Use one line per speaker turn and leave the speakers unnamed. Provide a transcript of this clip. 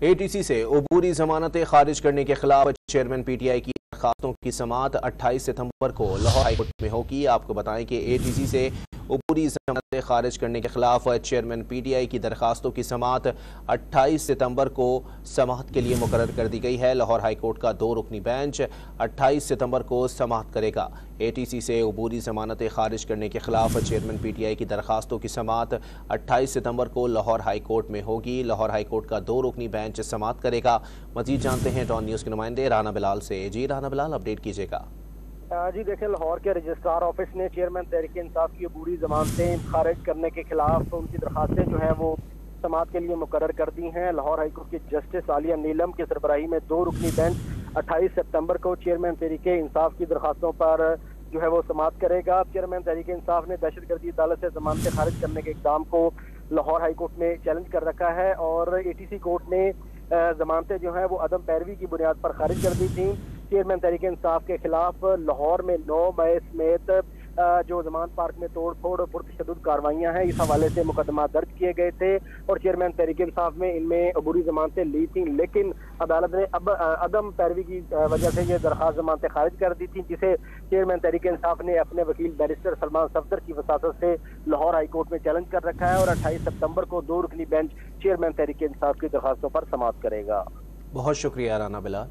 ATC سے عبوری ضمانتیں خارج کرنے کے خلاف چیئرمین PTI کی درخواستوں کی سماعت 28 ستمبر کو لاہور ہائی کورٹ میں ہوگی۔ آپ کو بتائیں کہ ATC سے عبوری ضمانتیں خارج کرنے کے خلاف چیئرمین PTI کی درخواستوں کی سماعت 28 ستمبر کو سماعت کے لیے مقرر کر دی گئی ہے۔ لاہور ہائی کورٹ کا 2 رکنی بینچ 28 ستمبر کو سماعت کرے گا۔ ATC سے عبوری ضمانتیں خارج کرنے کے خلاف چیئرمین PTI کی درخواستوں کی سماعت 28 ستمبر کو لاہور ہائی کورٹ میں ہوگی۔ لاہور ہائی کورٹ کا 2 رکنی بینچ سماعت کرے گا۔ مزید جانتے ہیں ڈان نیوز کے نمائندے رانا بلال سے۔ جی رانا بلال، اپڈیٹ کیجیے گا۔
جی دیکھیں، لاہور کے رجسٹرار آفس نے چیئرمین تحریک انصاف کی عبوری ضمانتیں خارج کرنے کے خلاف ان کی درخواستیں جو ہیں وہ سماعت کے لیے مقرر کر دی ہیں۔ لاہور ہائی کورٹ کی جسٹس عالیہ نیلم کی سربراہی میں 2 رکنی بینچ 28 ستمبر کو چیئرمین تحریک انصاف کی درخواستوں پر جو ہے وہ سماعت کرے گا۔ چیئرمین تحریک انصاف نے دہشت گردی عدالت سے ضمانتیں خارج کرنے کے اقدام کو لاہور ہائی کورٹ میں چیلنج کر رکھا ہے اور ATC کورٹ نے ضمانتیں جو ہیں وہ عدم پیروی کی بنیاد پر خارج کر دی تھیں۔ چیئرمین تحریک انصاف کے خلاف لاہور میں 9 مئی سمیت جو ضمانت پارک میں توڑ پھوڑ اور پرتشدد کاروائیاں ہیں، اس حوالے سے مقدمات درج کیے گئے تھے اور چیئرمین تحریک انصاف میں ان میں عبوری ضمانتیں لی تھیں، لیکن عدالت نے اب عدم پیروی کی وجہ سے یہ درخواست ضمانتیں خارج کر دی تھیں، جسے چیئرمین تحریک انصاف نے اپنے وکیل بیرسٹر سلمان صفدر کی وساطت سے لاہور ہائی کورٹ میں چیلنج کر رکھا ہے اور 28 ستمبر کو 2 رکنی بینچ چیئرمین تحریک انصاف کی درخواستوں پر سماعت کرے گا۔
بہت شکریہ رانا بلال۔